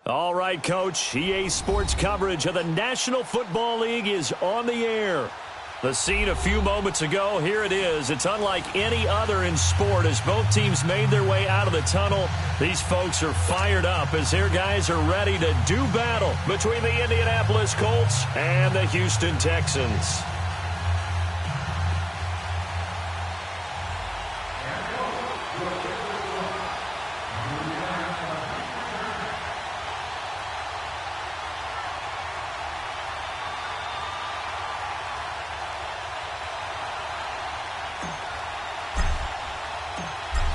All right, Coach. EA Sports coverage of the National Football League is on the air. The scene a few moments ago, here it is. It's unlike any other in sport as both teams made their way out of the tunnel. These folks are fired up as their guys are ready to do battle between the Indianapolis Colts and the Houston Texans.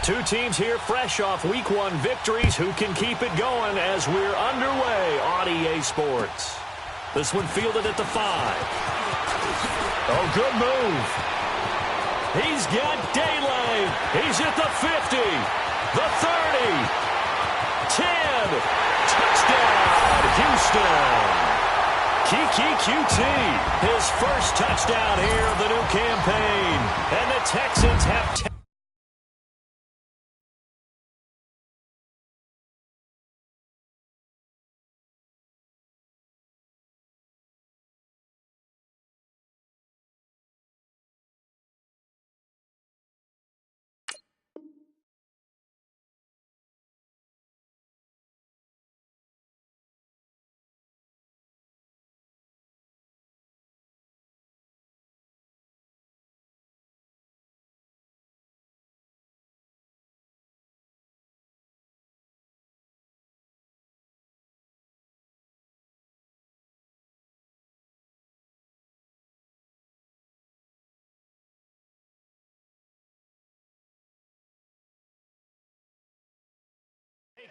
Two teams here fresh off Week 1 victories. Who can keep it going as we're underway on EA Sports? This one fielded at the 5. Oh, good move. He's got daylight. He's at the 50, the 30, 10. Touchdown, Houston. Kiki QT, his first touchdown here of the new campaign. And the Texans have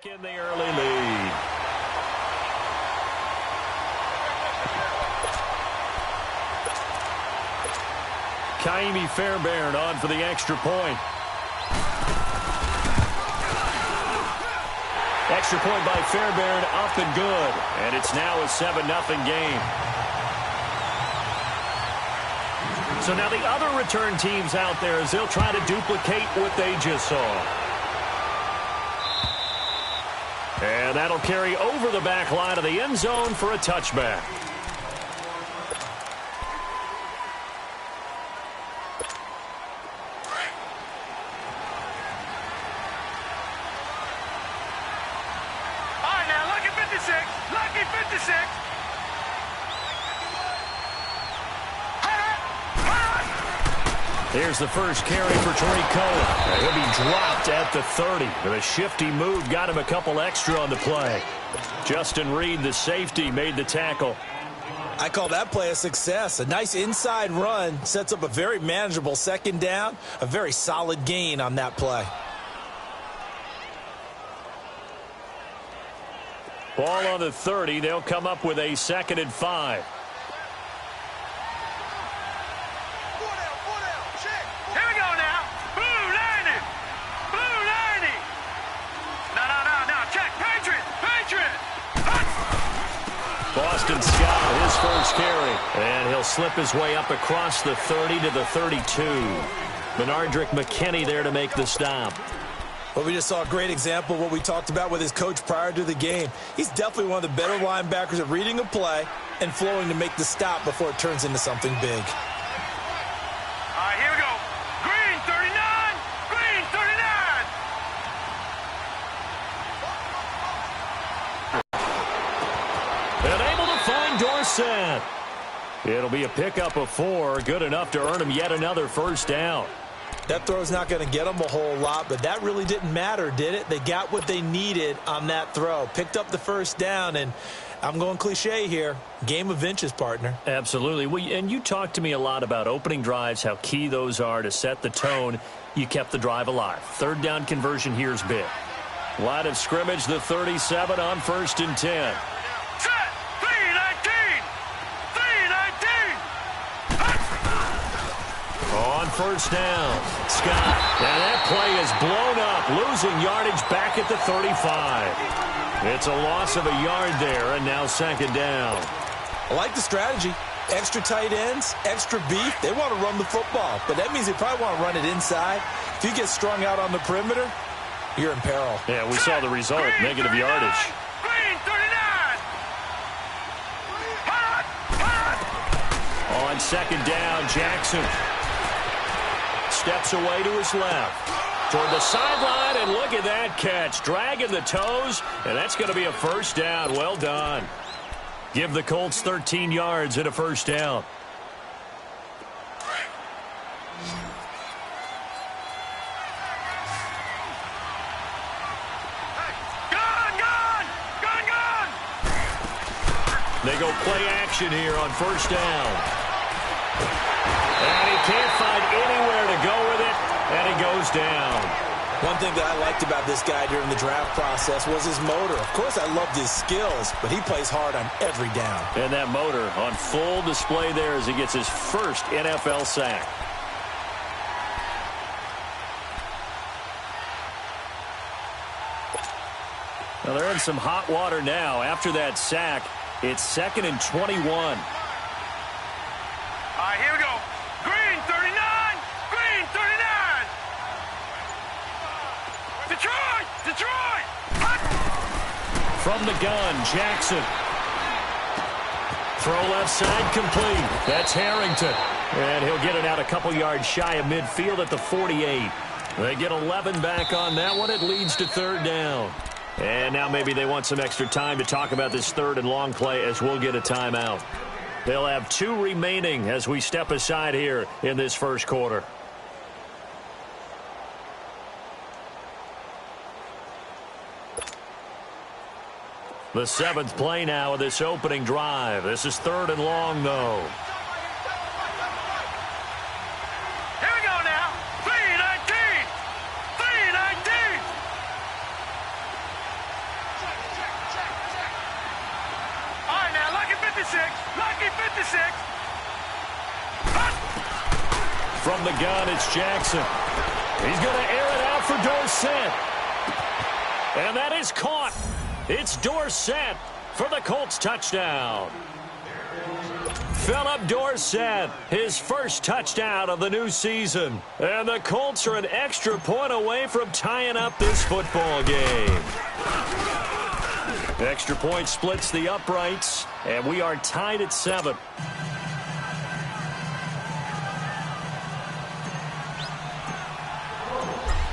in the early lead. Kaimi Fairbairn on for the extra point. Extra point by Fairbairn up and good. And it's now a 7-0 game. So now the other return teams out there as they'll try to duplicate what they just saw. And that'll carry over the back line of the end zone for a touchback. All right, now, lucky 56. Lucky 56. Here's the first carry for Tariq Cohen. He'll be dropped at the 30. With a shifty move, got him a couple extra on the play. Justin Reed, the safety, made the tackle. I call that play a success. A nice inside run sets up a very manageable second down. A very solid gain on that play. Ball on the 30. They'll come up with a 2nd and 5. Boston Scott, his first carry. And he'll slip his way up across the 30 to the 32. Benardrick McKinney there to make the stop. Well, we just saw a great example of what we talked about with his coach prior to the game. He's definitely one of the better linebackers at reading a play and flowing to make the stop before it turns into something big. All right, here we go. Green 39. Green 39. And able to find Dorsett. It'll be a pickup of 4. Good enough to earn him yet another first down. That throw's not going to get them a whole lot, but that really didn't matter, did it? They got what they needed on that throw. Picked up the first down, and I'm going cliche here. Game of inches, partner. Absolutely. Well, and you talked to me a lot about opening drives, how key those are to set the tone. You kept the drive alive. 3rd down conversion here is big. Line of scrimmage, the 37 on 1st and 10. Set. 319. 319. On 1st down, Scott. And that play is blown up, losing yardage back at the 35. It's a loss of a yard there, and now 2nd down. I like the strategy. Extra tight ends, extra beef. They want to run the football, but that means they probably want to run it inside. If you get strung out on the perimeter, you're in peril. Yeah, we saw the result, negative yardage. Green 39. on second down. Jackson steps away to his left. Toward the sideline, and look at that catch. Dragging the toes, and that's going to be a first down. Well done. Give the Colts 13 yards and a first down. They go play action here on first down. And he can't find anywhere to go with it, and he goes down. One thing that I liked about this guy during the draft process was his motor. Of course, I loved his skills, but he plays hard on every down. And that motor on full display there as he gets his first NFL sack. Now they're in some hot water now after that sack. It's 2nd and 21. All right, here we go. Green, 39. Green, 39. Detroit! Detroit! From the gun, Jackson. Throw left side complete. That's Harrington. And he'll get it out a couple yards shy of midfield at the 48. They get 11 back on that one. It leads to third down. And now maybe they want some extra time to talk about this third and long play as we'll get a timeout. They'll have 2 remaining as we step aside here in this first quarter. The 7th play now of this opening drive. This is third and long, though. Here we go now. 3-19. 3-19. All right, now, lucky 56. Lucky 56. From the gun, it's Jackson. He's going to air it out for Dorsett. And that is caught. It's Dorsett for the Colts touchdown. Philip Dorsett, his first touchdown of the new season. And the Colts are an extra point away from tying up this football game. Extra point splits the uprights, and we are tied at 7.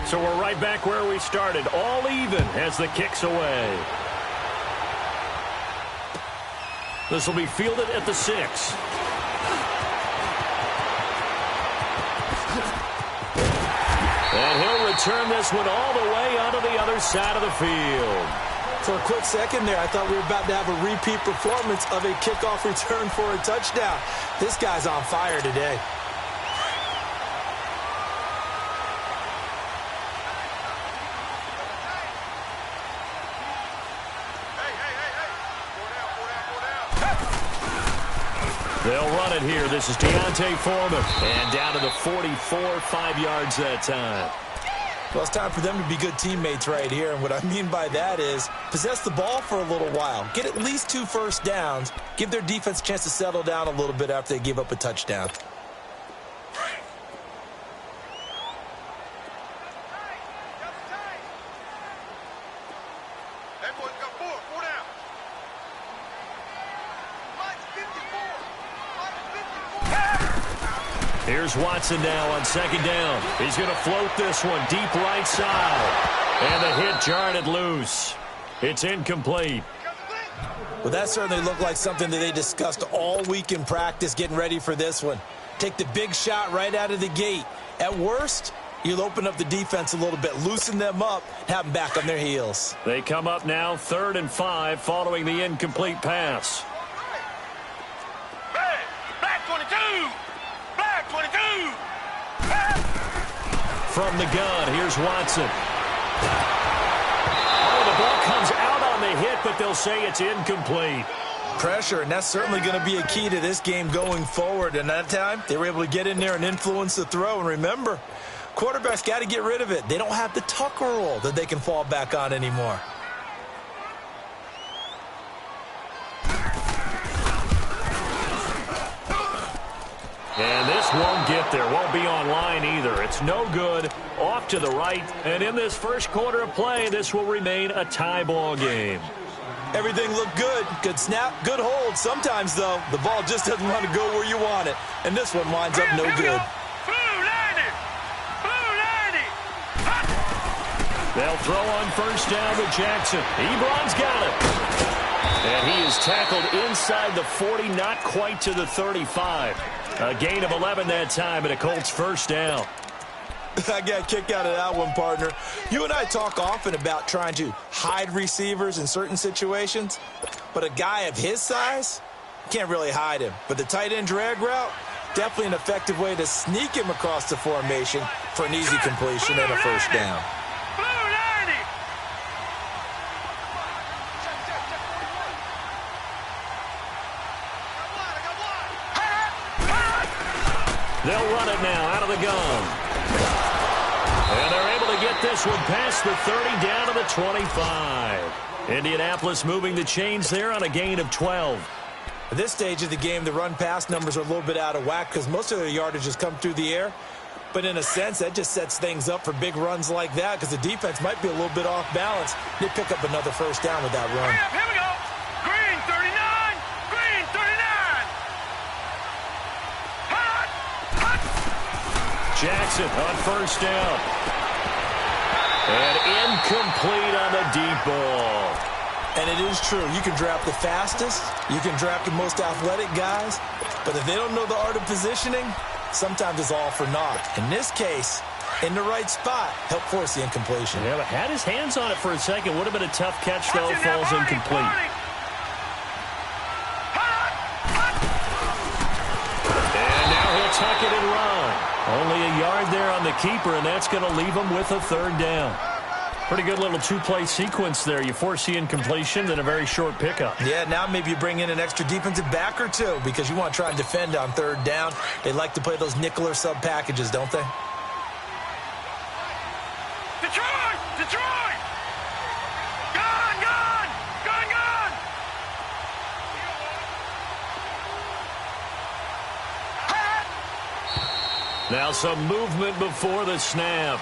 So we're right back where we started, all even as the kick's away. This will be fielded at the 6. And he'll return this one all the way onto the other side of the field. For a quick second there, I thought we were about to have a repeat performance of a kickoff return for a touchdown. This guy's on fire today. They'll run it here. This is Deontay Foreman. And down to the 44, 5 yards that time. Well, it's time for them to be good teammates right here. And what I mean by that is possess the ball for a little while. Get at least 2 first downs. Give their defense a chance to settle down a little bit after they give up a touchdown. Here's Watson now on second down. He's going to float this one deep right side. And the hit jarred it loose. It's incomplete. Well, that certainly looked like something that they discussed all week in practice getting ready for this one. Take the big shot right out of the gate. At worst, you'll open up the defense a little bit, loosen them up, have them back on their heels. They come up now 3rd and 5 following the incomplete pass. Back 22. Back 22. From the gun, here's Watson. Oh, the ball comes out on the hit, but they'll say it's incomplete. Pressure, and that's certainly going to be a key to this game going forward. And that time, they were able to get in there and influence the throw. And remember, quarterbacks got to get rid of it. They don't have the Tucker rule that they can fall back on anymore. And this won't get there. Won't be online either. It's no good. Off to the right. And in this first quarter of play, this will remain a tie ball game. Everything looked good. Good snap, good hold. Sometimes, though, the ball just doesn't want to go where you want it. And this one winds up no good. They'll throw on first down with Jackson. Ebron's got it. And he is tackled inside the 40, not quite to the 35. A gain of 11 that time, and a Colts first down. I got a kick out of that one, partner. You and I talk often about trying to hide receivers in certain situations, but a guy of his size, can't really hide him. But the tight end drag route, definitely an effective way to sneak him across the formation for an easy completion and a first down. They'll run it now out of the gun. And they're able to get this one past the 30 down to the 25. Indianapolis moving the chains there on a gain of 12. At this stage of the game, the run-pass numbers are a little bit out of whack because most of their yardage has come through the air. But in a sense, that just sets things up for big runs like that because the defense might be a little bit off balance. They pick up another first down with that run. Here we go. Green 39. Green 39. Hot. Hot. Jackson on first down. And incomplete on the deep ball. And it is true. You can draft the fastest. You can draft the most athletic guys. But if they don't know the art of positioning, sometimes it's all for naught. In this case, in the right spot, help force the incompletion. Yeah, but had his hands on it for a second. Would have been a tough catch, though. Falls incomplete. And now he'll tuck it and run. Only a yard there on the keeper, and that's going to leave him with a third down. Pretty good little two-play sequence there. You force the incompletion, then a very short pickup. Yeah, now maybe you bring in an extra defensive back or two because you want to try and defend on third down. They like to play those nickel or sub packages, don't they? Detroit! Detroit! Gone! Gone! Gone! Gone! Now some movement before the snap.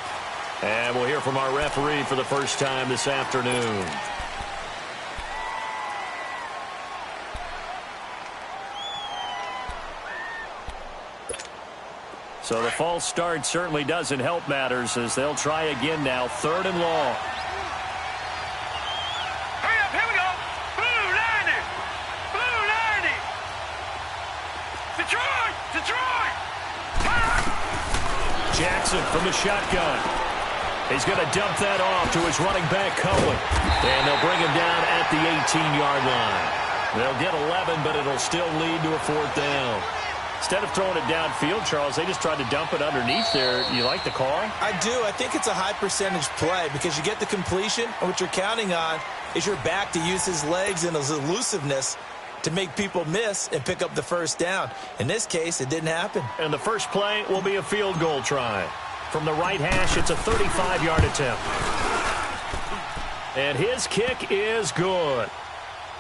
And we'll hear from our referee for the first time this afternoon. So the false start certainly doesn't help matters as they'll try again now. Third and long. Hurry up, here we go. Blue 90. Blue 90. Detroit! Detroit! Jackson from the shotgun. He's going to dump that off to his running back, Cohen. And they'll bring him down at the 18-yard line. They'll get 11, but it'll still lead to a fourth down. Instead of throwing it downfield, Charles, they just tried to dump it underneath there. You like the call? I do. I think it's a high-percentage play because you get the completion, and what you're counting on is your back to use his legs and his elusiveness to make people miss and pick up the first down. In this case, it didn't happen. And the first play will be a field goal try. From the right hash, it's a 35-yard attempt. And his kick is good.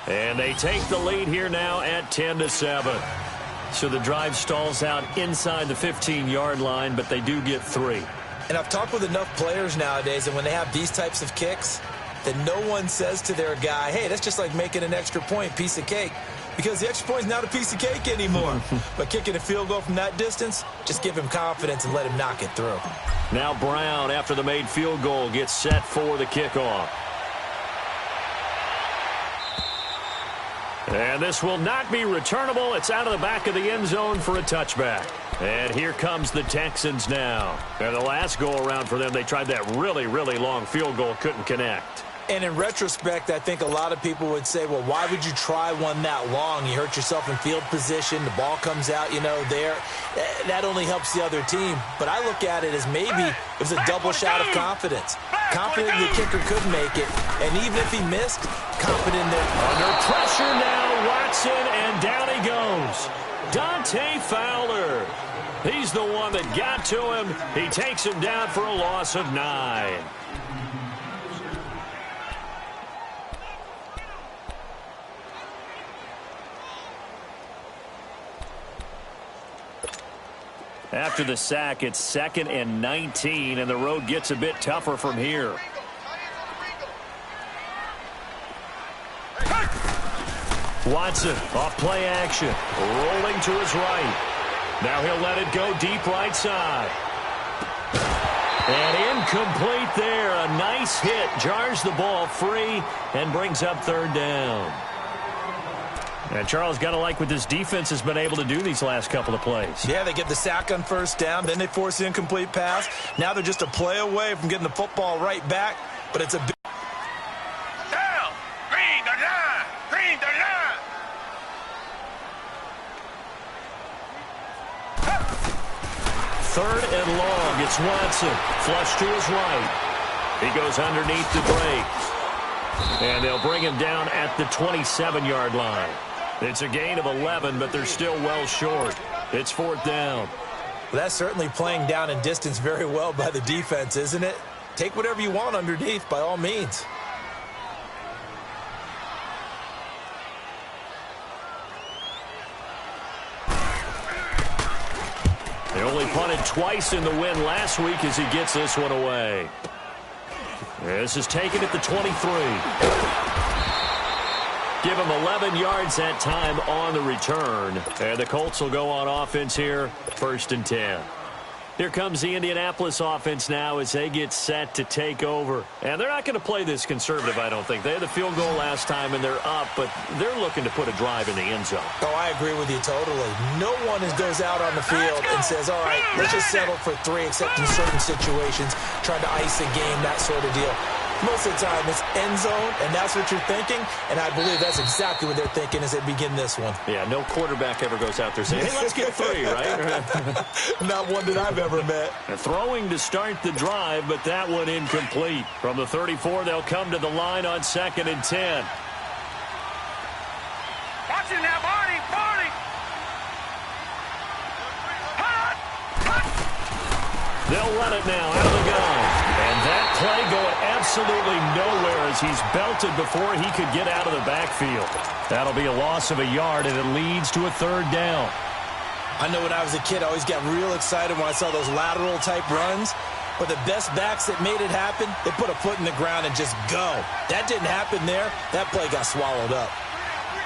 And they take the lead here now at 10-7. So the drive stalls out inside the 15-yard line, but they do get 3. And I've talked with enough players nowadays, and when they have these types of kicks, that no one says to their guy, hey, that's just like making an extra point, piece of cake. Because the extra point is not a piece of cake anymore. But kicking a field goal from that distance, just give him confidence and let him knock it through. Now Brown, after the made field goal, gets set for the kickoff. And this will not be returnable. It's out of the back of the end zone for a touchback. And here comes the Texans now. And the last go-around for them, they tried that really, really long field goal, couldn't connect. And in retrospect, I think a lot of people would say, well, why would you try one that long? You hurt yourself in field position. The ball comes out, there. That only helps the other team. But I look at it as maybe it was a double shot of confidence. Confident the kicker could make it. And even if he missed, confident that... Under pressure now, Watson, and down he goes. Dante Fowler. He's the one that got to him. He takes him down for a loss of 9. After the sack, it's 2nd and 19, and the road gets a bit tougher from here. Watson off play action. Rolling to his right. Now he'll let it go deep right side. And incomplete there. A nice hit. Jars the ball free and brings up third down. And Charles, got to like what this defense has been able to do these last couple of plays. Yeah, they get the sack on first down. Then they force the incomplete pass. Now they're just a play away from getting the football right back. But it's a big... Down. Green 39. Green 39. Third and long. It's Watson. Flush to his right. He goes underneath the break. And they'll bring him down at the 27-yard line. It's a gain of 11, but they're still well short. It's fourth down. Well, that's certainly playing down in distance very well by the defense, isn't it? Take whatever you want underneath, by all means. They only punted twice in the win last week as he gets this one away. This is taken at the 23. Give him 11 yards that time on the return. And the Colts will go on offense here, 1st and 10. Here comes the Indianapolis offense now as they get set to take over. And they're not going to play this conservative, I don't think. They had the field goal last time, and they're up, but they're looking to put a drive in the end zone. Oh, I agree with you totally. No one goes out on the field and says, all right, let's just settle for 3, except in certain situations, trying to ice a game, that sort of deal. Most of the time, it's end zone, and that's what you're thinking, and I believe that's exactly what they're thinking as they begin this one. Yeah, no quarterback ever goes out there saying, hey, let's get 3, right? Not one that I've ever met. Throwing to start the drive, but that one incomplete. From the 34, they'll come to the line on 2nd and 10. Watch it now, Barney. Barney. They'll run it now out of the gun. And that play going absolutely nowhere as he's belted before he could get out of the backfield. That'll be a loss of a yard, and it leads to a 3rd down. I know when I was a kid, I always got real excited when I saw those lateral-type runs. But the best backs that made it happen, they put a foot in the ground and just go. That didn't happen there. That play got swallowed up.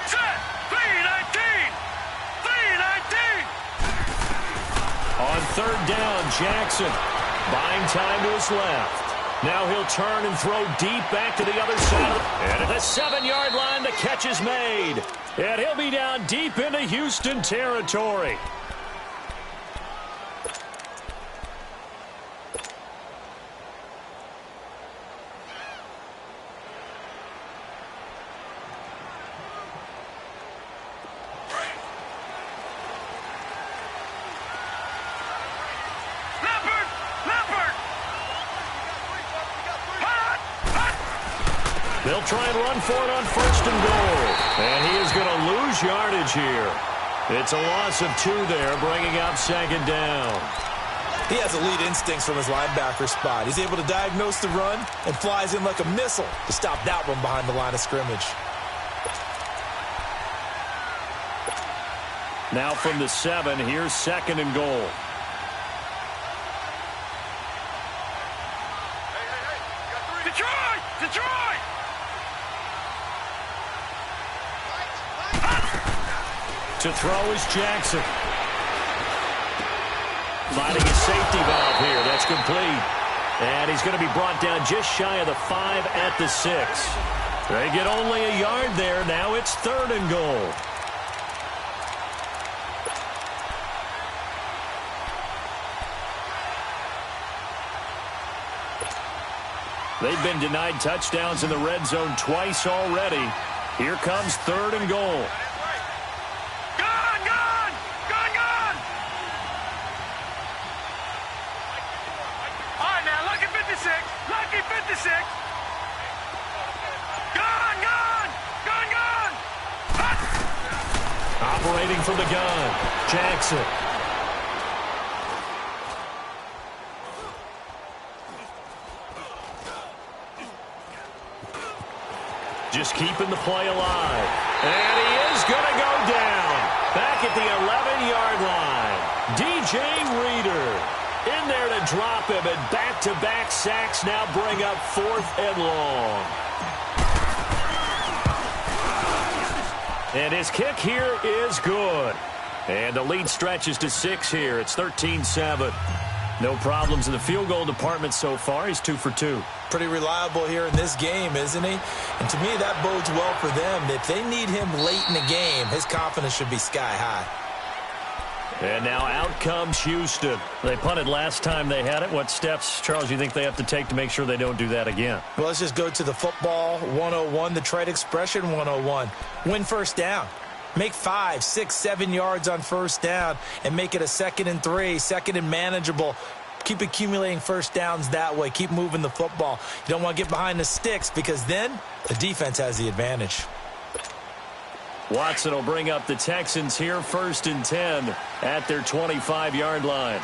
Set. 3-19. 3-19. On 3rd down, Jackson buying time to his left. Now he'll turn and throw deep back to the other side. And at the 7-yard line, the catch is made. And he'll be down deep into Houston territory. They'll try and run for it on 1st and goal. And he is going to lose yardage here. It's a loss of 2 there, bringing up 2nd down. He has elite instincts from his linebacker spot. He's able to diagnose the run and flies in like a missile to stop that one behind the line of scrimmage. Now from the 7, here's 2nd and goal. Detroit! Detroit! To throw is Jackson. Finding a safety valve here. That's complete. And he's going to be brought down just shy of the 5 at the 6. They get only a yard there. Now it's 3rd and goal. They've been denied touchdowns in the red zone twice already. Here comes 3rd and goal. Gone! Gone! Gone! Gone! All right, now, lucky 56. Lucky 56. Gone! Gone! Gone! Gone! Operating from the gun, Jackson. Just keeping the play alive. And he is going to go down. Back at the 11-yard line. DJ Reader in there to drop him. And back-to-back sacks now bring up 4th and long. And his kick here is good. And the lead stretches to 6 here. It's 13-7. No problems in the field goal department so far. He's 2 for 2. Pretty reliable here in this game, isn't he? And to me, that bodes well for them. If they need him late in the game, his confidence should be sky high. And now out comes Houston. They punted last time they had it. What steps, Charles, you think they have to take to make sure they don't do that again? Well, let's just go to the football 101, the trade expression 101. Win first down. Make 5, 6, 7 yards on first down and make it a 2nd and 3, 2nd and manageable. Keep accumulating first downs that way. Keep moving the football. You don't want to get behind the sticks because then the defense has the advantage. Watson will bring up the Texans here 1st and 10 at their 25-yard line.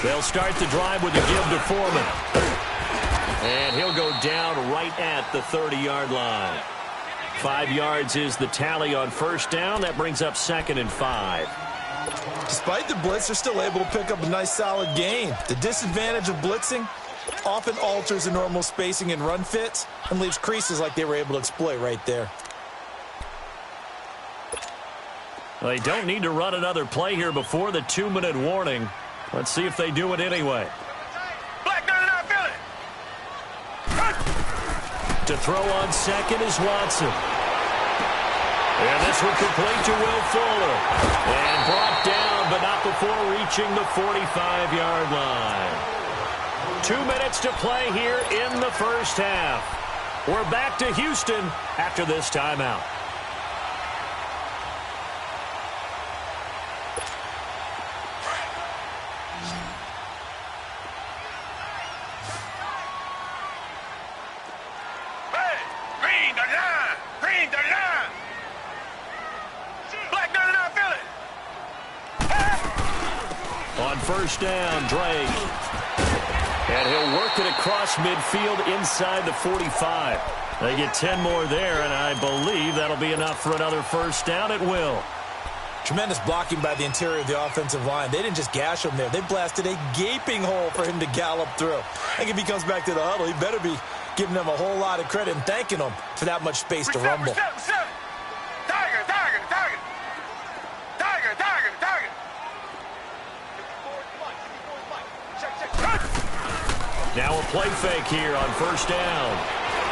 They'll start the drive with a give to Foreman. And he'll go down right at the 30-yard line. 5 yards is the tally on first down. That brings up 2nd and 5. Despite the blitz, they're still able to pick up a nice solid gain. The disadvantage of blitzing often alters the normal spacing and run fits and leaves creases like they were able to exploit right there. They don't need to run another play here before the 2-minute warning. Let's see if they do it anyway. To throw on second is Watson. And this one complete to Will Fuller. And brought down, but not before reaching the 45-yard line. 2 minutes to play here in the first half. We're back to Houston after this timeout. First down, Drake. And he'll work it across midfield inside the 45. They get 10 more there, and I believe that'll be enough for another first down. It will. Tremendous blocking by the interior of the offensive line. They didn't just gash him there. They blasted a gaping hole for him to gallop through. I think if he comes back to the huddle, he better be giving them a whole lot of credit and thanking them for that much space to rumble. Now a play fake here on first down.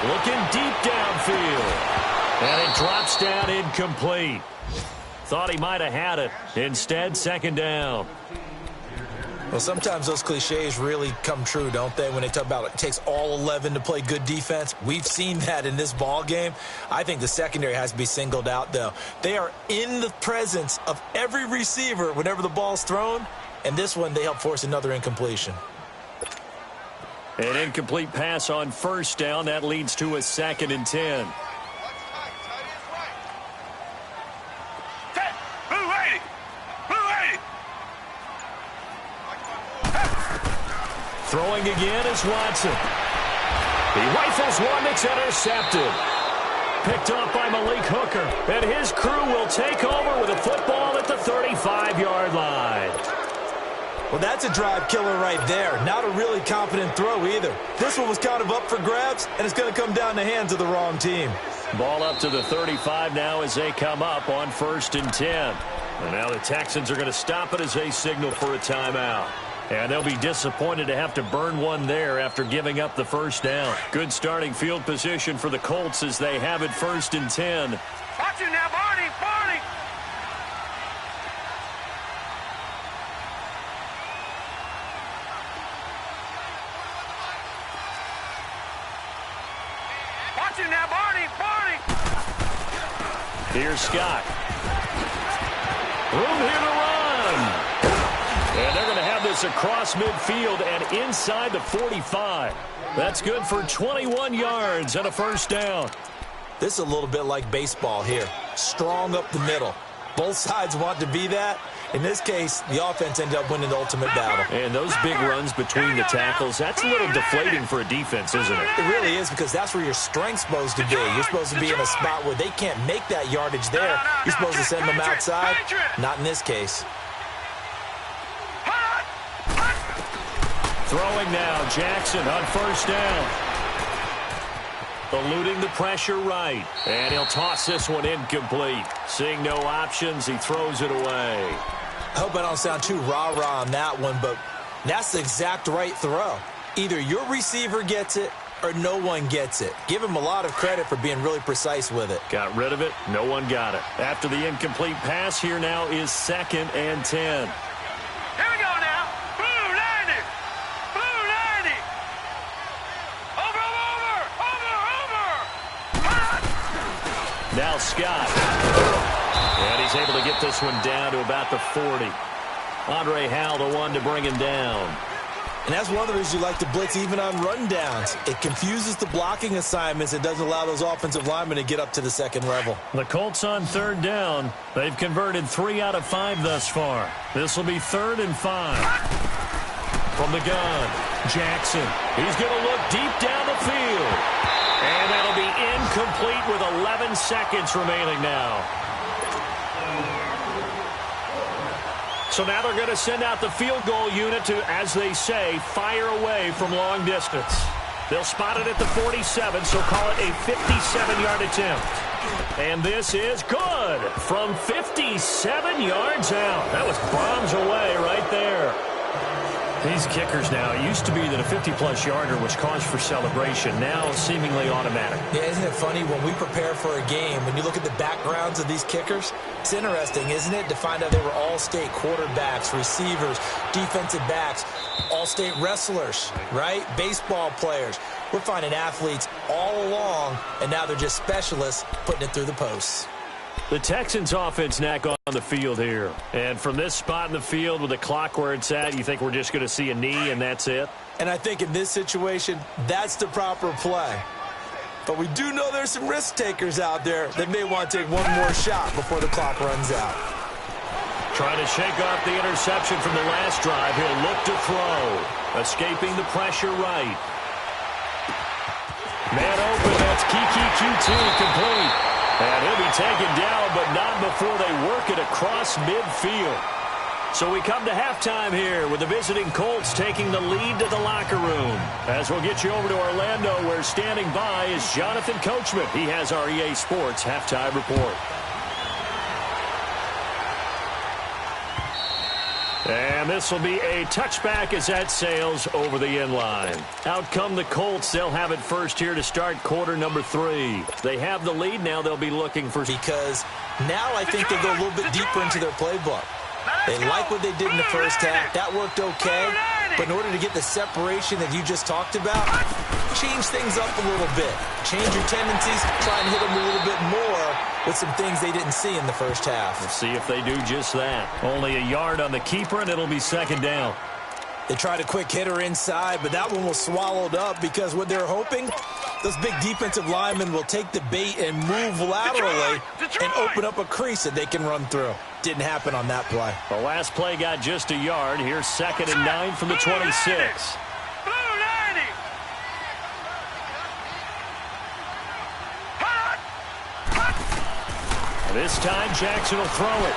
Looking deep downfield. And it drops down incomplete. Thought he might have had it. Instead, 2nd down. Well, sometimes those cliches really come true, don't they? When they talk about it takes all 11 to play good defense. We've seen that in this ball game. I think the secondary has to be singled out, though. They are in the presence of every receiver whenever the ball's thrown. And this one, they help force another incompletion. An incomplete pass on first down. That leads to a 2nd and 10. Throwing again is Watson. He rifles one that's intercepted. Picked up by Malik Hooker. And his crew will take over with a football at the 35-yard line. Well, that's a drive killer right there. Not a really confident throw either. This one was kind of up for grabs, and it's going to come down the hands of the wrong team. Ball up to the 35 now as they come up on 1st and 10. And now the Texans are going to stop it as they signal for a timeout. And they'll be disappointed to have to burn one there after giving up the first down. Good starting field position for the Colts as they have it 1st and 10. Watch it now, Barney, Barney. Watch it now, Barney, Barney. Here's Scott. Room here to run. And they're going to have this across midfield and inside the 45. That's good for 21 yards and a first down. This is a little bit like baseball here. Strong up the middle. Both sides want to be that. In this case, the offense ended up winning the ultimate battle. And those big runs between the tackles, that's a little deflating for a defense, isn't it? It really is, because that's where your strength's supposed to be. You're supposed to be in a spot where they can't make that yardage there. You're supposed to send them outside. Not in this case. Throwing now, Jackson on first down. Eluding the pressure right. And he'll toss this one incomplete. Seeing no options, he throws it away. I hope I don't sound too rah-rah on that one, but that's the exact right throw. Either your receiver gets it or no one gets it. Give him a lot of credit for being really precise with it. Got rid of it. No one got it. After the incomplete pass, here now is 2nd and 10. Here we go now. Blue 90. Blue 90. Over, over. Now Scott. And he's able to get this one down to about the 40. Andre Howell, the one to bring him down. And that's one of the reasons you like to blitz even on rundowns. It confuses the blocking assignments. It doesn't allow those offensive linemen to get up to the second level. The Colts on 3rd down. They've converted 3 out of 5 thus far. This will be 3rd and 5. From the gun, Jackson. He's going to look deep down the field. And that'll be incomplete with 11 seconds remaining now. So now they're going to send out the field goal unit to, as they say, fire away from long distance. They'll spot it at the 47, so call it a 57-yard attempt. And this is good from 57 yards out. That was bombs away right there. These kickers now, it used to be that a 50-plus yarder was cause for celebration. Now seemingly automatic. Yeah, isn't it funny when we prepare for a game, when you look at the backgrounds of these kickers, it's interesting, isn't it, to find out they were all-state quarterbacks, receivers, defensive backs, all-state wrestlers, right? Baseball players. We're finding athletes all along, and now they're just specialists putting it through the posts. The Texans offense knack on the field here. And from this spot in the field with the clock where it's at, you think we're just going to see a knee and that's it? And I think in this situation, that's the proper play. But we do know there's some risk takers out there that may want to take one more shot before the clock runs out. Trying to shake off the interception from the last drive. He'll look to throw. Escaping the pressure right. Man open, that's Kiki Q2 complete. And he'll be taken down, but not before they work it across midfield. So we come to halftime here with the visiting Colts taking the lead to the locker room. As we'll get you over to Orlando, where standing by is Jonathan Coachman. He has our EA Sports halftime report. And this will be a touchback as that sails over the end line. Out come the Colts. They'll have it first here to start quarter number 3. They have the lead. Now they'll be looking for... Because now I think they'll go a little bit deeper into their playbook. They like what they did in the first half. That worked okay. But in order to get the separation that you just talked about, change things up a little bit. Change your tendencies. Try and hit them a little bit more with some things they didn't see in the first half. We'll see if they do just that. Only a yard on the keeper, and it'll be 2nd down. They tried a quick hitter inside, but that one was swallowed up because what they're hoping, those big defensive linemen will take the bait and move laterally and open up a crease that they can run through. Didn't happen on that play. The last play got just a yard. Here's 2nd and 9 from the 26. This time Jackson will throw it.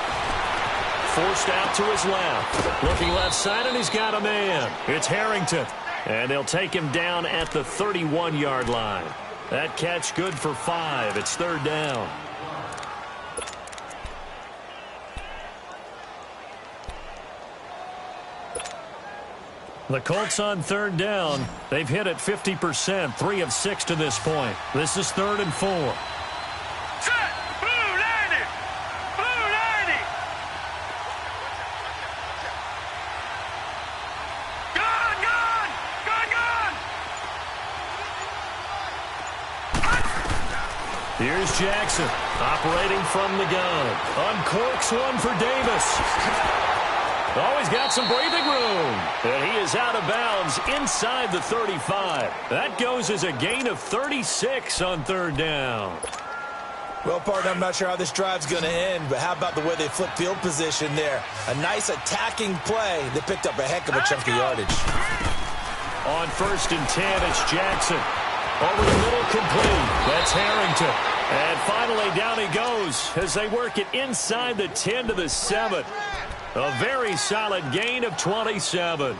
Forced out to his left. Looking left side, and he's got a man. It's Harrington. And they'll take him down at the 31-yard line. That catch good for 5. It's 3rd down. The Colts on 3rd down. They've hit it 50%, 3 of 6 to this point. This is 3rd and 4. Here's Jackson, operating from the gun. Uncorks one for Davis. Oh, he's got some breathing room. And he is out of bounds inside the 35. That goes as a gain of 36 on 3rd down. Well, partner, I'm not sure how this drive's going to end, but how about the way they flip field position there? A nice attacking play that picked up a heck of a chunk of yardage. On 1st and 10, it's Jackson. Over the middle, complete. That's Harrington. And finally, down he goes as they work it inside the 10 to the 7. A very solid gain of 27.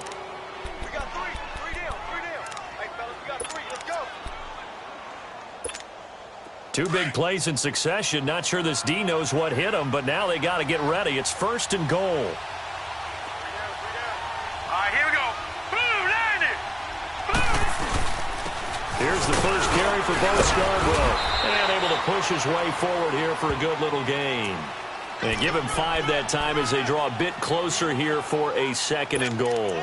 Two big plays in succession. Not sure this D knows what hit him, but now they got to get ready. It's 1st and goal. All right, here we go. Blue, line it. Blue. Here's the first carry for Bo Scarborough. And able to push his way forward here for a good little gain. And give him 5 that time as they draw a bit closer here for a 2nd and goal.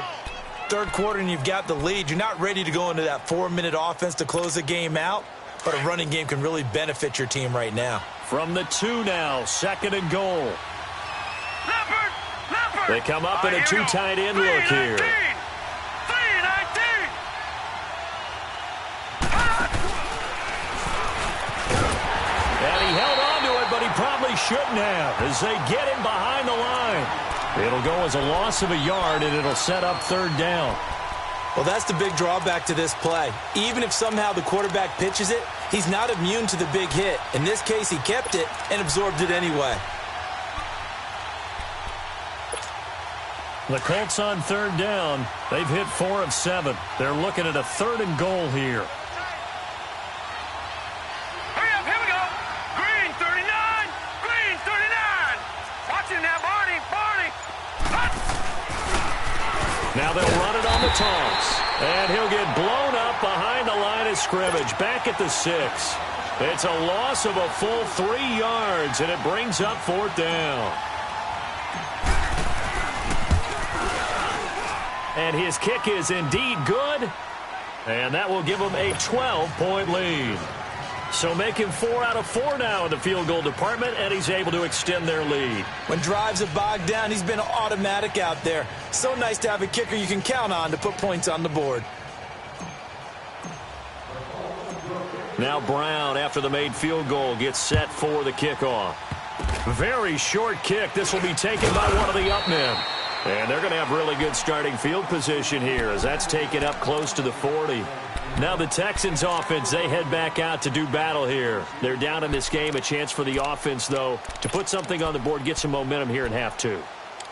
Third quarter and you've got the lead. You're not ready to go into that 4-minute offense to close the game out. But a running game can really benefit your team right now. From the 2 now, 2nd and goal. Leopard. They come up in a 2 tight end look here. 3-19. And he held on to it, but he probably shouldn't have as they get him behind the line. It'll go as a loss of a yard, and it'll set up 3rd down. Well, that's the big drawback to this play. Even if somehow the quarterback pitches it, he's not immune to the big hit. In this case, he kept it and absorbed it anyway. The Colts on 3rd down. They've hit 4 of 7. They're looking at a 3rd and goal here. Hurry up, here we go. Green 39. Green 39. Watch him now, Barney. Now they'll run it on the toss. And he'll get blown up behind the line of scrimmage. Back at the 6. It's a loss of a full 3 yards, and it brings up 4th down. And his kick is indeed good. And that will give him a 12-point lead. So making 4 out of 4 now in the field goal department, and he's able to extend their lead. When drives have bogged down, he's been automatic out there. So nice to have a kicker you can count on to put points on the board. Now Brown, after the made field goal, gets set for the kickoff. Very short kick. This will be taken by one of the up men. And they're going to have really good starting field position here as that's taken up close to the 40. Now the Texans offense, they head back out to do battle here. They're down in this game. A chance for the offense, though, to put something on the board, get some momentum here in half 2.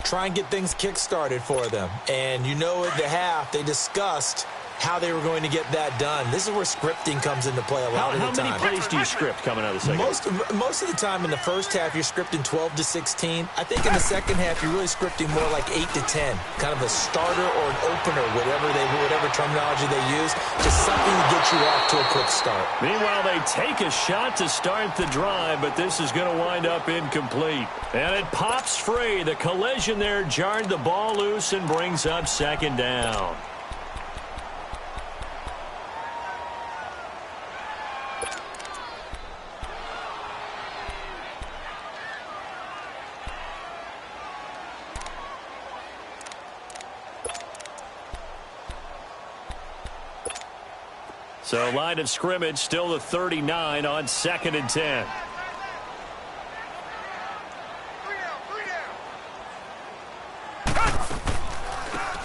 Try and get things kick-started for them. And you know at the half, they discussed how they were going to get that done. This is where scripting comes into play a lot of the time. How many plays do you script coming out of the second? Most of the time in the first half, you're scripting 12 to 16. I think in the second half, you're really scripting more like 8 to 10. Kind of a starter or an opener, whatever terminology they use. Just something to get you off to a quick start. Meanwhile, they take a shot to start the drive, but this is going to wind up incomplete. And it pops free. The collision there jarred the ball loose and brings up 2nd down. So line of scrimmage still the 39 on 2nd and 10.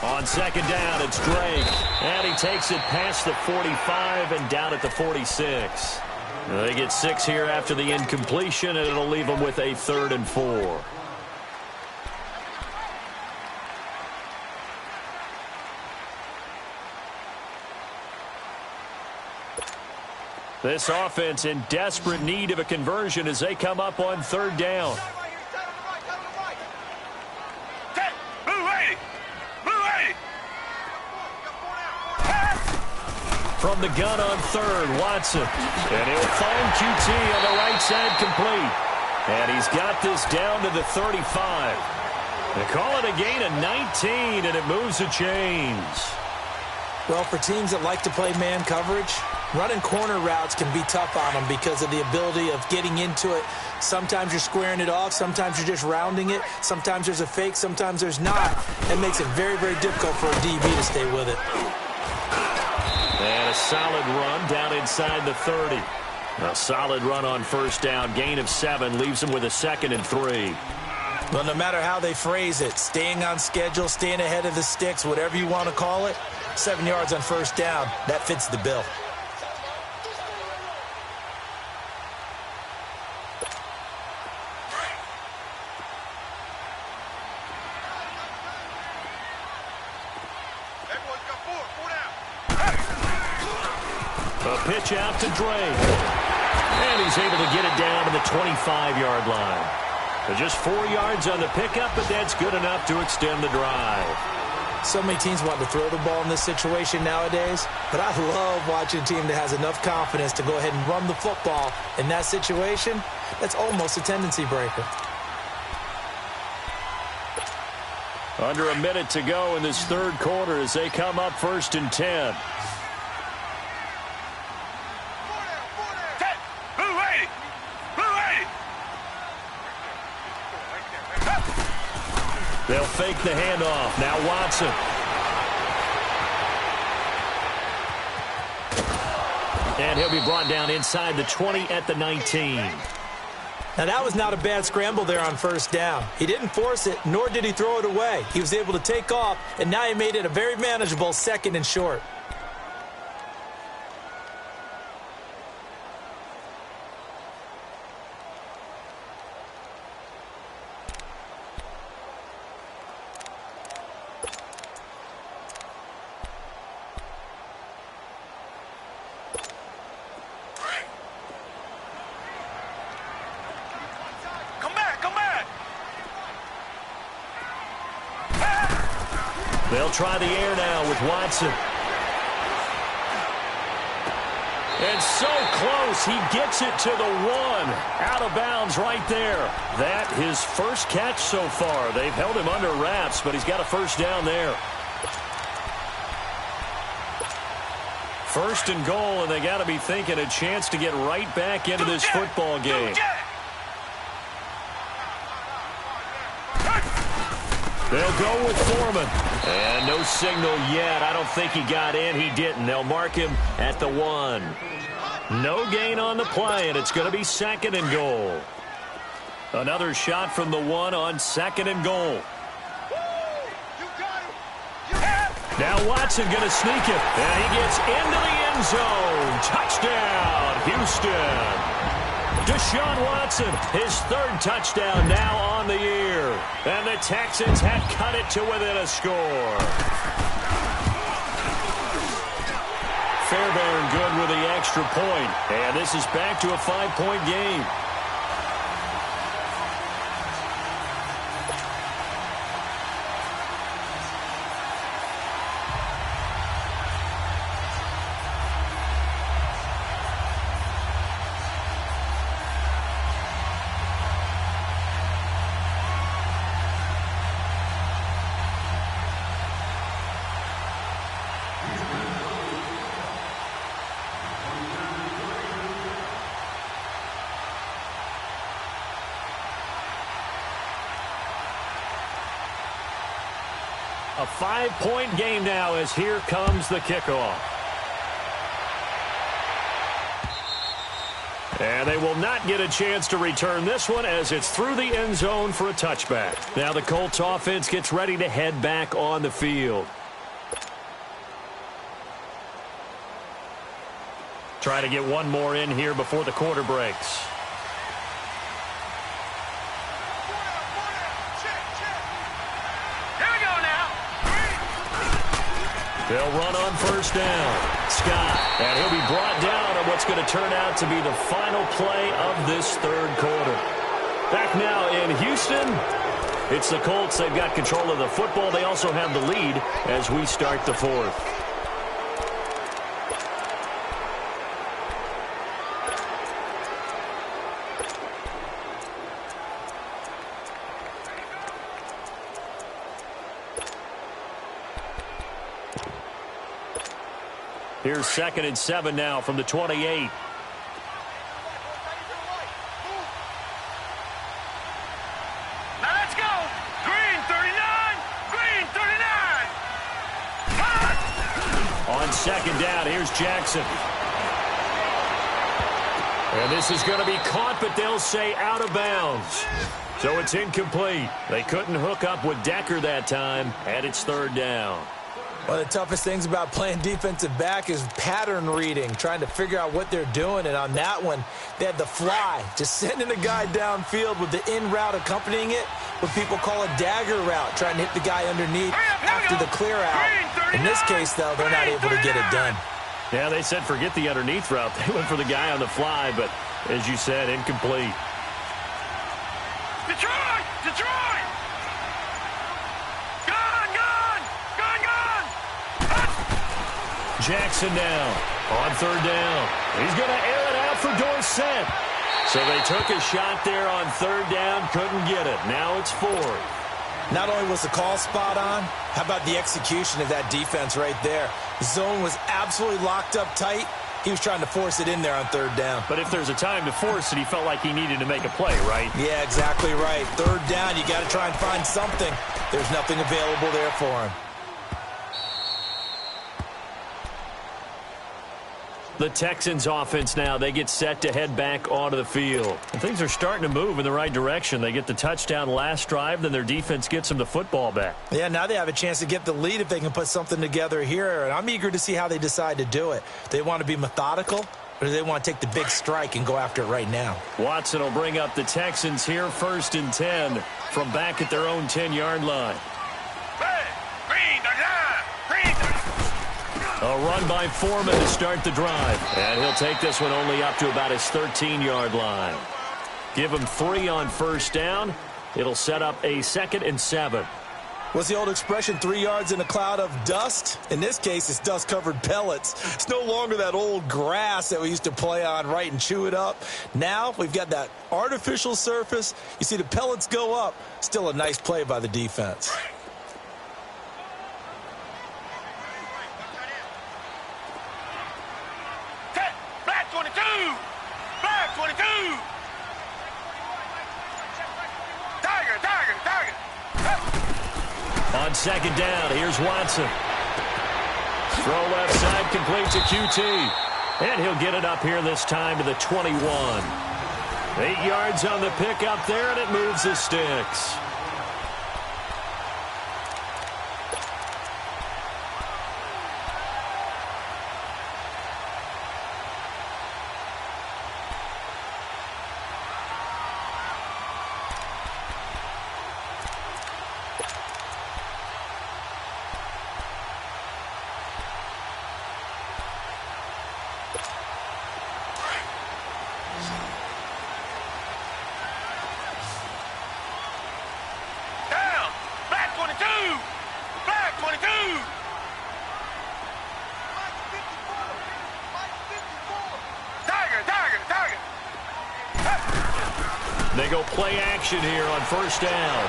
On 2nd down, it's Drake. And he takes it past the 45 and down at the 46. They get 6 here after the incompletion, and it'll leave them with a 3rd and 4. This offense in desperate need of a conversion as they come up on 3rd down. From the gun on 3rd, Watson. And he'll find QT on the right side complete. And he's got this down to the 35. They call it a gain of 19, and it moves the chains. Well, for teams that like to play man coverage, running corner routes can be tough on them because of the ability of getting into it. Sometimes you're squaring it off. Sometimes you're just rounding it. Sometimes there's a fake. Sometimes there's not. It makes it very, very difficult for a DB to stay with it. And a solid run down inside the 30. A solid run on 1st down. Gain of 7 leaves them with a 2nd and 3. Well, no matter how they phrase it, staying on schedule, staying ahead of the sticks, whatever you want to call it, 7 yards on 1st down, that fits the bill. A pitch out to Drake. And he's able to get it down to the 25-yard line. So just 4 yards on the pickup, but that's good enough to extend the drive. So many teams want to throw the ball in this situation nowadays, but I love watching a team that has enough confidence to go ahead and run the football. In that situation, that's almost a tendency breaker. Under a minute to go in this third quarter as they come up 1st and 10. They'll fake the handoff. Now Watson. And he'll be brought down inside the 20 at the 19. Now, that was not a bad scramble there on 1st down. He didn't force it, nor did he throw it away. He was able to take off, and now he made it a very manageable 2nd and short. They'll try the air now with Watson. And so close, he gets it to the 1. Out of bounds right there. That his first catch so far. They've held him under wraps, but he's got a 1st down there. 1st and goal, and they got to be thinking a chance to get right back into this football game. They'll go with Foreman. And no signal yet. I don't think he got in. He didn't. They'll mark him at the 1. No gain on the play, and it's going to be 2nd and goal. Another shot from the 1 on 2nd and goal. Now Watson going to sneak it. And he gets into the end zone. Touchdown, Houston. Deshaun Watson, his 3rd touchdown now on the year. And the Texans have cut it to within a score. Fairbairn good with the extra point. And this is back to a 5-point game. A 5-point game now as here comes the kickoff. And they will not get a chance to return this one as it's through the end zone for a touchback. Now the Colts offense gets ready to head back on the field. Try to get one more in here before the quarter breaks. They'll run on 1st down. Scott, and he'll be brought down on what's going to turn out to be the final play of this third quarter. Back now in Houston, it's the Colts. They've got control of the football. They also have the lead as we start the 4th. Here's 2nd and 7 now from the 28. Now let's go. Green 39. Green 39. On 2nd down, here's Jackson. And this is going to be caught, but they'll say out of bounds. So it's incomplete. They couldn't hook up with Decker that time, and it's 3rd down. One of the toughest things about playing defensive back is pattern reading, trying to figure out what they're doing. And on that one, they had the fly, just sending a guy downfield with the in route accompanying it, what people call a dagger route, trying to hit the guy underneath after the clear out. In this case, though, they're not able to get it done. Yeah, they said forget the underneath route. They went for the guy on the fly, but As you said, incomplete. Detroit! Detroit! Gone! Jackson now on third down. He's going to air it out for Dorsett. So they took a shot there on third down, couldn't get it. Now it's fourth. Not only was the call spot on, how about the execution of that defense right there? The zone was absolutely locked up tight. He was trying to force it in there on third down. But if there's a time to force it, he felt like he needed to make a play, right? Yeah, exactly right. Third down, you got to try and find something. There's nothing available there for him. The Texans offense now, they get set to head back onto the field. And things are starting to move in the right direction. They get the touchdown last drive, then their defense gets them the football back. Yeah, now they have a chance to get the lead if they can put something together here. And I'm eager to see how they decide to do it. They want to be methodical, or do they want to take the big strike and go after it right now? Watson will bring up the Texans here, 1st and 10 from back at their own 10-yard line. A run by Foreman to start the drive. And he'll take this one only up to about his 13-yard line. Give him 3 on first down. It'll set up a 2nd and 7. What's the old expression, 3 yards in a cloud of dust? In this case, it's dust-covered pellets. It's no longer that old grass that we used to play on, right, and chew it up. Now we've got that artificial surface. You see the pellets go up. Still a nice play by the defense. On 2nd down, here's Watson. Throw left side, complete to QT. And he'll get it up here this time to the 21. 8 yards on the pickup there, and it moves the sticks. They go play action here on first down.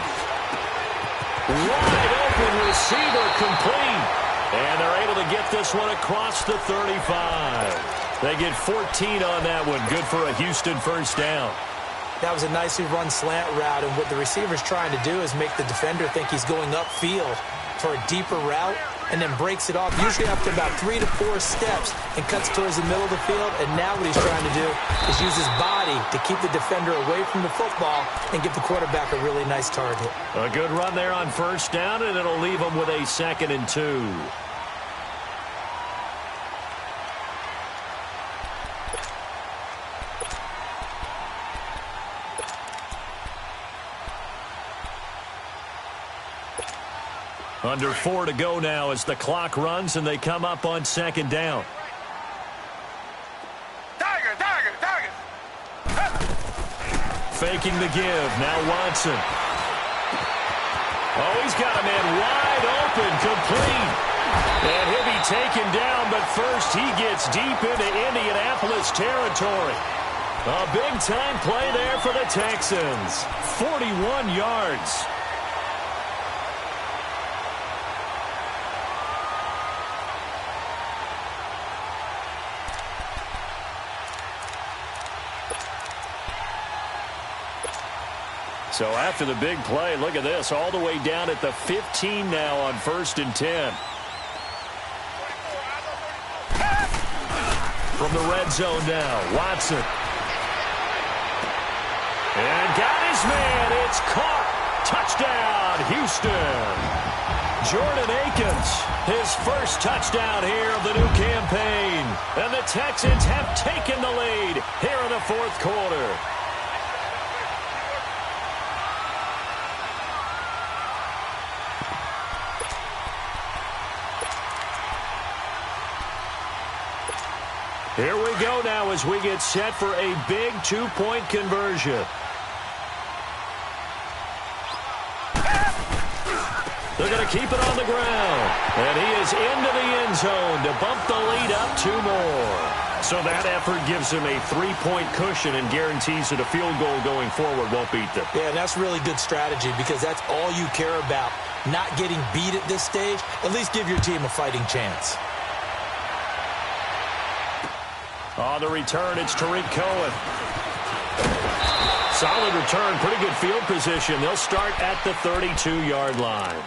Wide open receiver complete. And they're able to get this one across the 35. They get 14 on that one. Good for a Houston first down. That was a nicely run slant route, and what the receiver's trying to do is make the defender think he's going upfield for a deeper route, and then breaks it off, usually after about 3 to 4 steps, and cuts towards the middle of the field. And now what he's trying to do is use his body to keep the defender away from the football and give the quarterback a really nice target. A good run there on first down, and it'll leave them with a 2nd and 2. Under 4 to go now as the clock runs and they come up on 2nd down. Faking the give. Now Watson. Oh, he's got a man wide open, complete. And he'll be taken down, but first he gets deep into Indianapolis territory. A big-time play there for the Texans. 41 yards. So after the big play, look at this, all the way down at the 15 now on 1st and 10. From the red zone now, Watson. And got his man, it's caught. Touchdown, Houston. Jordan Akins, his first touchdown here of the new campaign. And the Texans have taken the lead here in the 4th quarter. Here we go now as we get set for a big two-point conversion. They're going to keep it on the ground. And he is into the end zone to bump the lead up 2 more. So that effort gives him a 3-point cushion and guarantees that a field goal going forward won't beat them. Yeah, and that's really good strategy because that's all you care about. Not getting beat at this stage. At least give your team a fighting chance. On the return, it's Tariq Cohen. Solid return, pretty good field position. They'll start at the 32-yard line.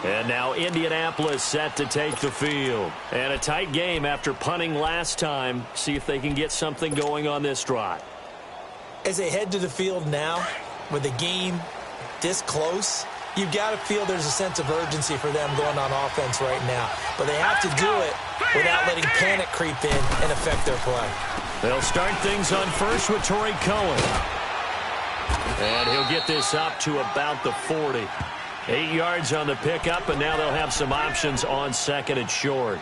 And now Indianapolis set to take the field. And a tight game after punting last time. See if they can get something going on this drive. As they head to the field now, with the game this close, you've got to feel there's a sense of urgency for them going on offense right now. But they have to do it without letting panic creep in and affect their play. They'll start things on first with Tariq Cohen. And he'll get this up to about the 40. 8 yards on the pickup, and now they'll have some options on second and short.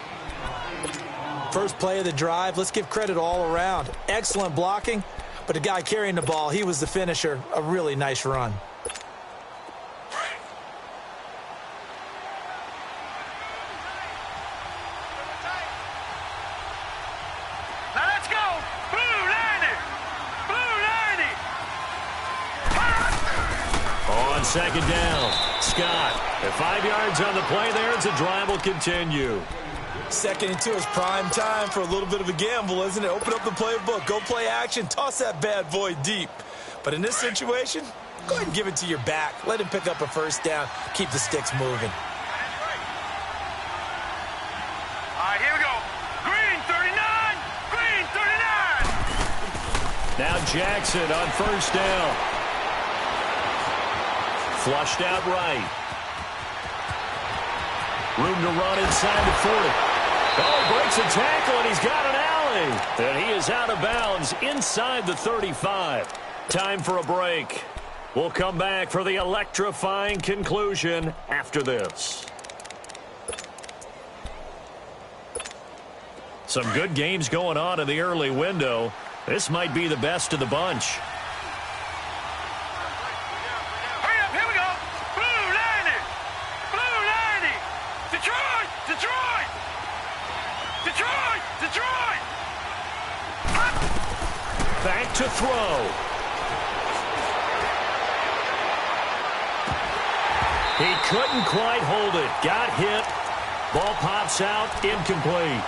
First play of the drive, let's give credit all around. Excellent blocking, but the guy carrying the ball, he was the finisher. A really nice run. Now let's go. Blue 90. Blue 90. On second down, Scott. At 5 yards on the play there, as the drive will continue. Second and 2 is prime time for a little bit of a gamble, isn't it? Open up the playbook, go play action, toss that bad boy deep. But in this situation, go ahead and give it to your back. Let him pick up a first down, keep the sticks moving. All right, here we go. Green 39. Green 39. Now Jackson on first down. Flushed out right. Room to run inside the 40. Oh, breaks a tackle, and he's got an alley. And he is out of bounds inside the 35. Time for a break. We'll come back for the electrifying conclusion after this. Some good games going on in the early window. This might be the best of the bunch. Back to throw. He couldn't quite hold it. Got hit. Ball pops out. Incomplete.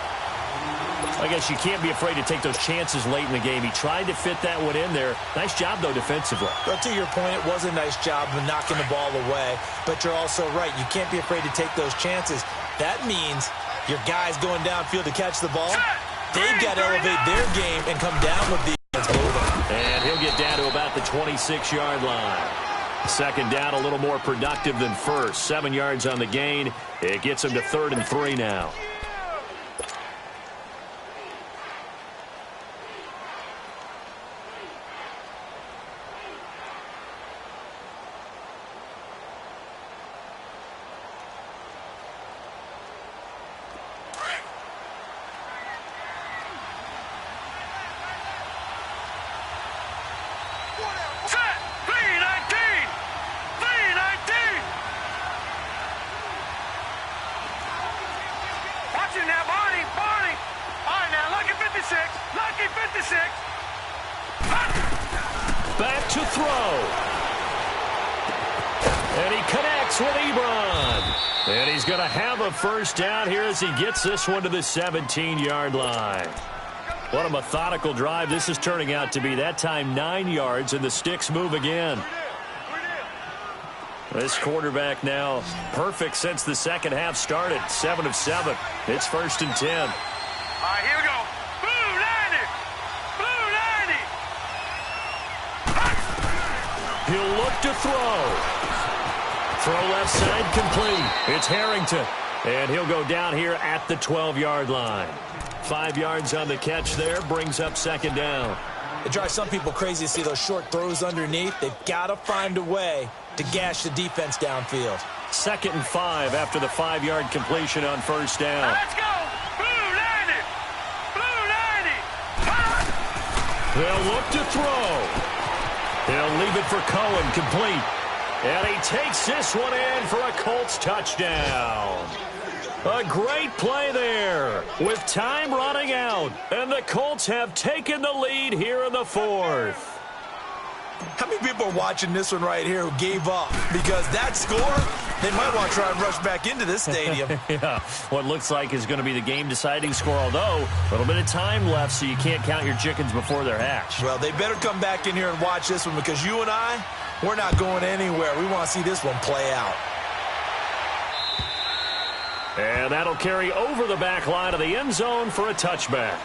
I guess you can't be afraid to take those chances late in the game. He tried to fit that one in there. Nice job, though, defensively. Well, to your point, it was a nice job of knocking the ball away. But you're also right. You can't be afraid to take those chances. That means your guys going downfield to catch the ball, they've got to elevate their game and come down with the moving. And he'll get down to about the 26-yard line. Second down, a little more productive than first. 7 yards on the gain. It gets him to 3rd and 3 now. Back to throw. And he connects with Ebron. And he's going to have a first down here as he gets this one to the 17-yard line. What a methodical drive this is turning out to be. That time 9 yards, and the sticks move again. This quarterback now perfect since the second half started. 7 of 7. It's 1st and 10. All right, here we go. Blue 90. Blue 90. He'll look to throw. Throw left side complete. It's Harrington. And he'll go down here at the 12-yard line. 5 yards on the catch there. Brings up second down. It drives some people crazy to see those short throws underneath. They've got to find a way to gash the defense downfield. 2nd and 5 after the 5-yard completion on first down. Now let's go. Blue 90. Blue 90. They'll look to throw. He'll leave it for Cohen, complete. And he takes this one in for a Colts touchdown. A great play there with time running out. And the Colts have taken the lead here in the fourth. How many people are watching this one right here who gave up? Because that score, they might want to try and rush back into this stadium. Yeah, what looks like is going to be the game-deciding score, although a little bit of time left, so you can't count your chickens before they're hatched. Well, they better come back in here and watch this one because you and I, we're not going anywhere. We want to see this one play out. And that'll carry over the back line of the end zone for a touchback.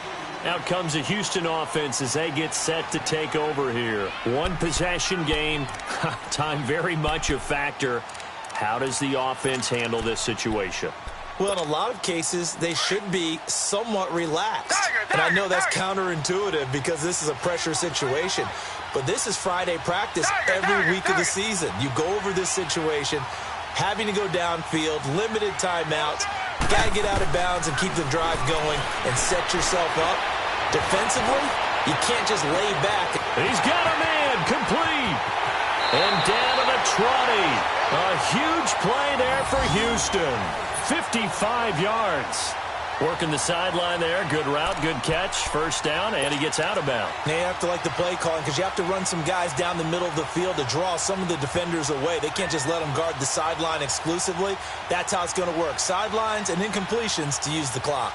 Out comes the Houston offense as they get set to take over here. One possession game, time very much a factor. How does the offense handle this situation? Well, in a lot of cases, they should be somewhat relaxed. And I know that's counterintuitive because this is a pressure situation. But this is Friday practice every week of the season. You go over this situation, having to go downfield, limited timeouts. Got to get out of bounds and keep the drive going and set yourself up. Defensively, you can't just lay back. He's got a man, complete. And down to the 20. A huge play there for Houston. 55 yards. Working the sideline there. Good route, good catch. First down, and he gets out of bounds. Now you have to like the play calling because you have to run some guys down the middle of the field to draw some of the defenders away. They can't just let them guard the sideline exclusively. That's how it's going to work. Sidelines and incompletions to use the clock.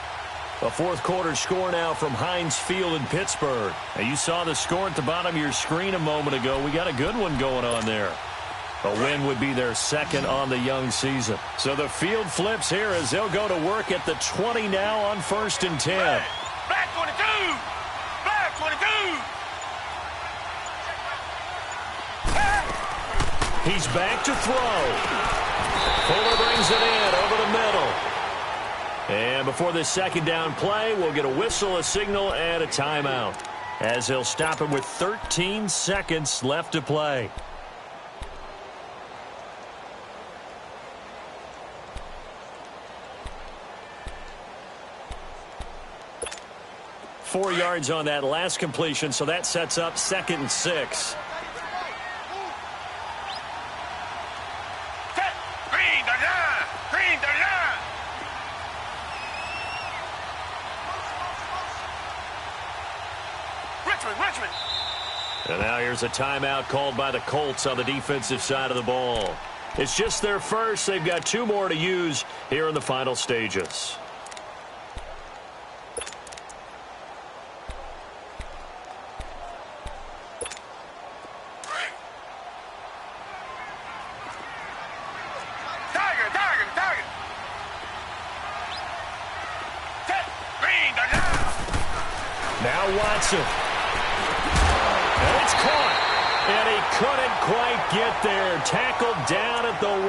A fourth quarter score now from Heinz Field in Pittsburgh. Now you saw the score at the bottom of your screen a moment ago. We got a good one going on there. A win would be their second on the young season. So the field flips here as they'll go to work at the 20 now on 1st and 10. Black 22! Black 22! He's back to throw. Fuller brings it in over the middle. And before this second down play, we'll get a whistle, a signal, and a timeout. As they'll stop him with 13 seconds left to play. .4 yards on that last completion, so that sets up 2nd and 6. Green 39! Green 39! Richmond! And now here's a timeout called by the Colts on the defensive side of the ball. It's just their first. They've got 2 more to use here in the final stages. Now Watson. And it's caught. And he couldn't quite get there. Tackled down at the 1.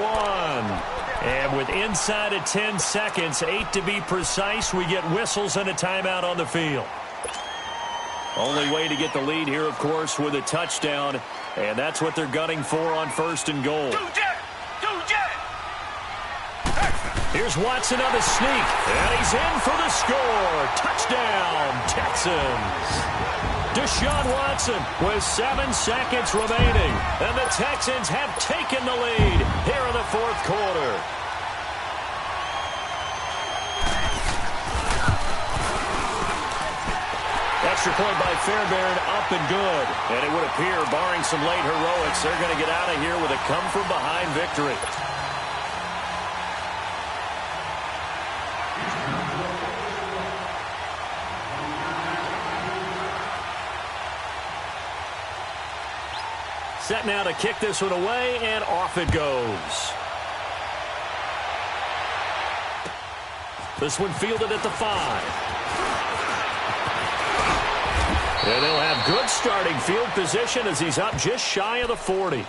And with inside of 10 seconds, 8 to be precise, we get whistles and a timeout on the field. Only way to get the lead here, of course, with a touchdown. And that's what they're gunning for on 1st and goal. Here's Watson on the sneak, and he's in for the score. Touchdown, Texans. Deshaun Watson with 7 seconds remaining, and the Texans have taken the lead here in the 4th quarter. Extra point by Fairbairn, up and good. And it would appear, barring some late heroics, they're going to get out of here with a come-from-behind victory. Set now to kick this one away, and off it goes. This one fielded at the 5. And they'll have good starting field position as he's up just shy of the 40.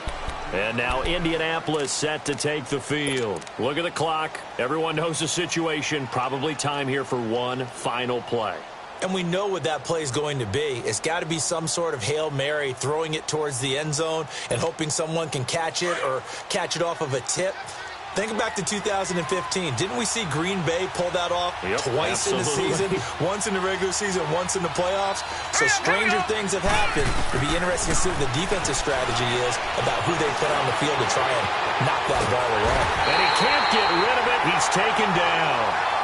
And now Indianapolis set to take the field. Look at the clock. Everyone knows the situation. Probably time here for one final play. And we know what that play is going to be. It's got to be some sort of Hail Mary, throwing it towards the end zone and hoping someone can catch it or catch it off of a tip. Think back to 2015. Didn't we see Green Bay pull that off twice in the season? Once in the regular season, once in the playoffs. So stranger things have happened. It'll be interesting to see what the defensive strategy is about who they put on the field to try and knock that ball away. And he can't get rid of it. He's taken down.